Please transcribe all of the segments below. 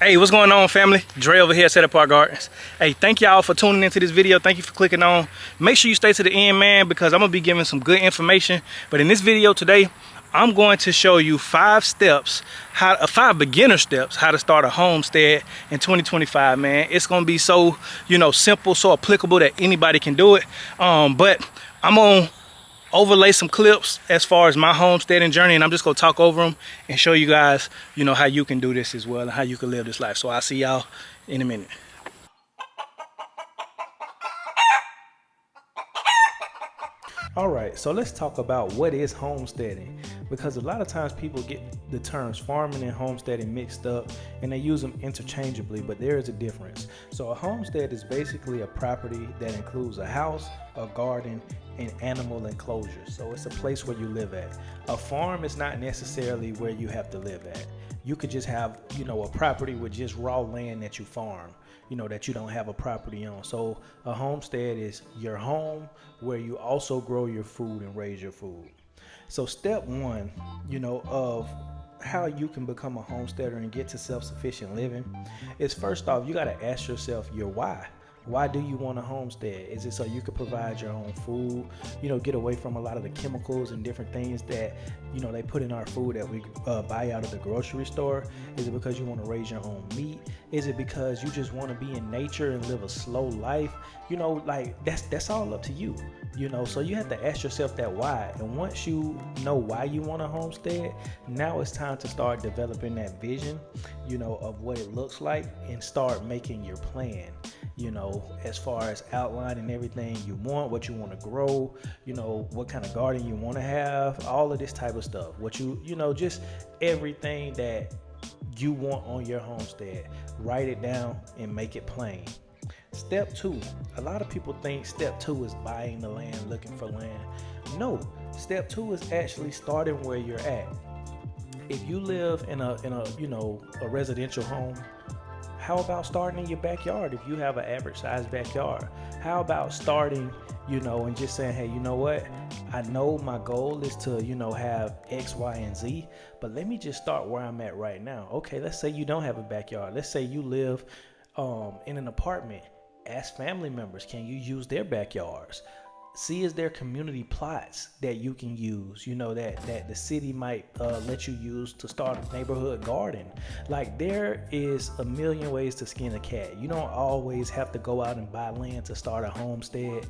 Hey, what's going on, family? Dre over here at Set Apart Gardens. Hey, thank y'all for tuning into this video. Thank you for clicking on. Make sure you stay to the end, man, because I'm gonna be giving some good information. But in this video today, I'm going to show you 5 steps, 5 beginner steps, how to start a homestead in 2025, man. It's gonna be so, simple, so applicable that anybody can do it. But I'm gonna overlay some clips as far as my homesteading journey, and I'm just gonna talk over them and show you guys, how you can do this as well and how you can live this life. So I'll see y'all in a minute. All right, so let's talk about what is homesteading, because a lot of times people get the terms farming and homesteading mixed up and they use them interchangeably, but there is a difference. So a homestead is basically a property that includes a house, a garden, and animal enclosure. So it's a place where you live at. A farm is not necessarily where you have to live at. You could just have, a property with just raw land that you farm, that you don't have a property on. So a homestead is your home where you also grow your food and raise your food. So step one, of how you can become a homesteader and get to self-sufficient living is, first off, you got to ask yourself your why. Why do you want a homestead? Is it so you can provide your own food, get away from a lot of the chemicals and different things that, they put in our food that we buy out of the grocery store? Is it because you want to raise your own meat? Is it because you just want to be in nature and live a slow life? That's all up to you, so you have to ask yourself that why. And once you know why you want a homestead, now it's time to start developing that vision, of what it looks like, and start making your plan. As far as outlining everything you want, what you want to grow, what kind of garden you want to have, all of this type of stuff. What just everything that you want on your homestead. Write it down and make it plain. Step 2. A lot of people think step 2 is buying the land, looking for land. No, step 2 is actually starting where you're at. If you live in a residential home, how about starting in your backyard if you have an average sized backyard? How about starting, and just saying, hey, you know what? I know my goal is to, have X, Y, and Z, but let me just start where I'm at right now. Okay, let's say you don't have a backyard. Let's say you live in an apartment. Ask family members, can you use their backyards? See, is there community plots that you can use, that the city might let you use to start a neighborhood garden? Like, there is a million ways to skin a cat. You don't always have to go out and buy land to start a homestead.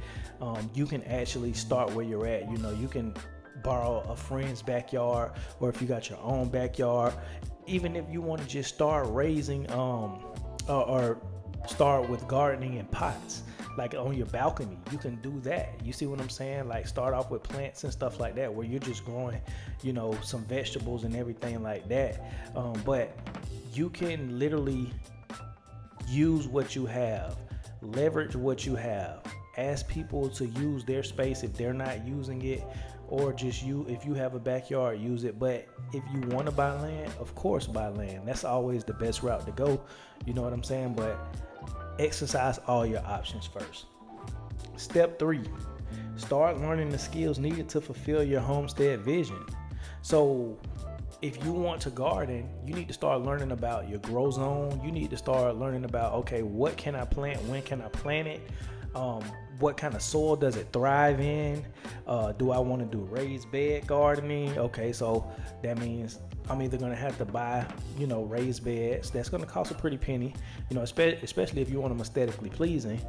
You can actually start where you're at. You can borrow a friend's backyard, or if you got your own backyard, even if you want to just start raising or start with gardening in pots. Like on your balcony, you can do that. You see what I'm saying? Like, start off with plants and stuff like that, where you're just growing, some vegetables and everything like that. But you can literally use what you have, leverage what you have. Ask people to use their space if they're not using it, or just if you have a backyard, use it. But if you want to buy land, of course, buy land. That's always the best route to go. You know what I'm saying? But exercise all your options first. Step 3, start learning the skills needed to fulfill your homestead vision. So if you want to garden, you need to start learning about your grow zone. You need to start learning about, okay, what can I plant? When can I plant it? What kind of soil does it thrive in? Do I want to do raised bed gardening? Okay, so that means I'm either going to have to buy, raised beds. That's going to cost a pretty penny, especially if you want them aesthetically pleasing.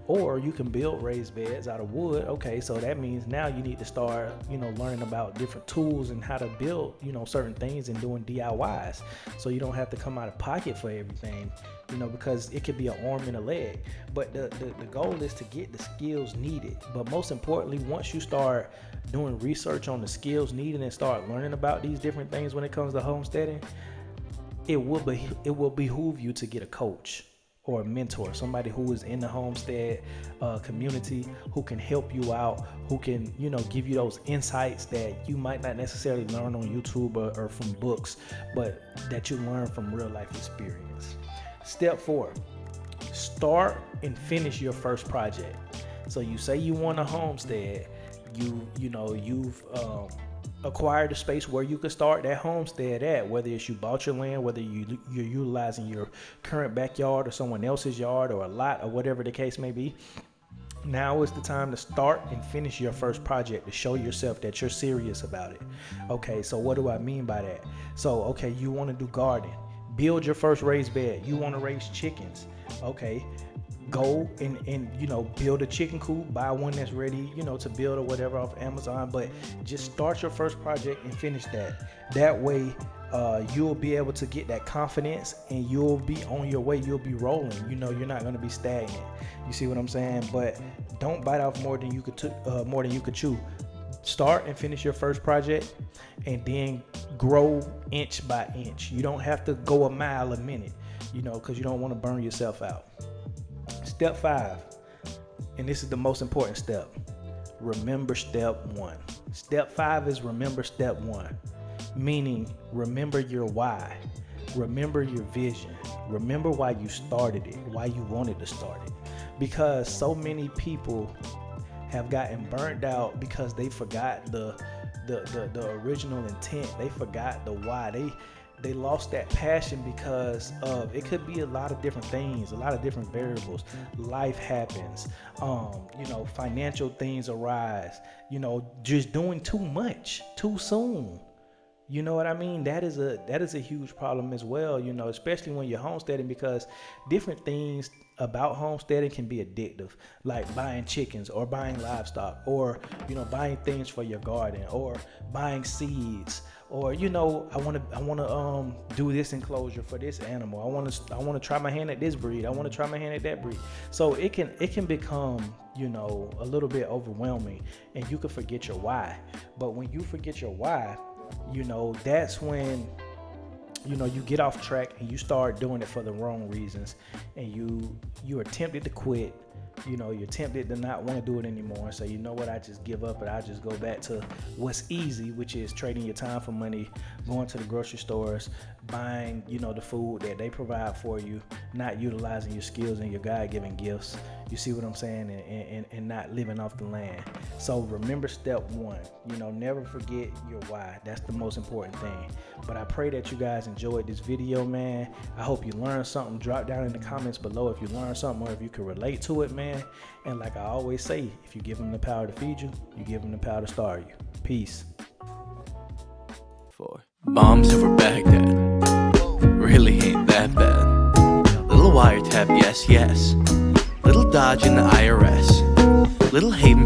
Or you can build raised beds out of wood. Okay, so that means now you need to start, learning about different tools and how to build, certain things and doing DIYs. So you don't have to come out of pocket for everything, because it could be an arm and a leg. But the goal is to get the skills needed. But most importantly, once you start doing research on the skills needed and start learning about these different things when it comes to homesteading, it will behoove you to get a coach or a mentor, somebody who is in the homestead community, who can help you out, who can, give you those insights that you might not necessarily learn on YouTube or from books, but that you learn from real life experience. Step 4, start and finish your first project. So you say you want a homestead, you've acquire the space where you can start that homestead at, whether it's you bought your land, whether you're utilizing your current backyard or someone else's yard or a lot or whatever the case may be. Now is the time to start and finish your first project to show yourself that you're serious about it. Okay, so what do I mean by that? So, okay, you want to do garden, build your first raised bed. You want to raise chickens. Okay, go and build a chicken coop, buy one that's ready, to build or whatever off Amazon, but just start your first project and finish that. That way, you'll be able to get that confidence and you'll be on your way. You'll be rolling. You're not going to be stagnant. You see what I'm saying? But don't bite off more than you could chew. Start and finish your first project and then grow inch by inch. You don't have to go a mile a minute, because you don't want to burn yourself out. Step 5, and this is the most important step. Remember step 1. Step 5 is remember step 1. Meaning, remember your why, remember your vision, remember why you started it, why you wanted to start it. Because so many people have gotten burnt out because they forgot the original intent. They forgot the why. They lost that passion because of, it could be a lot of different things, a lot of different variables. Life happens, financial things arise, just doing too much too soon. You know what I mean? That is a huge problem as well, especially when you're homesteading, because different things about homesteading can be addictive, like buying chickens or buying livestock or, buying things for your garden or buying seeds or, I want to do this enclosure for this animal. I want to try my hand at this breed. I want to try my hand at that breed. So it can become, a little bit overwhelming and you can forget your why. But when you forget your why, that's when you get off track and you start doing it for the wrong reasons, and you are tempted to quit. You're tempted to not want to do it anymore. So you know what, I just give up and I just go back to what's easy, which is trading your time for money, going to the grocery stores, buying, the food that they provide for you, not utilizing your skills and your God-given gifts. You see what I'm saying? And not living off the land. So remember step 1, never forget your why. That's the most important thing. But I pray that you guys enjoyed this video, man. I hope you learned something. Drop down in the comments below if you learned something or if you can relate to it, man. And like I always say, if you give them the power to feed you, you give them the power to starve you. Peace. For bombs over Baghdad really ain't that bad. Little wiretap, yes. Little dodge in the IRS. Little haven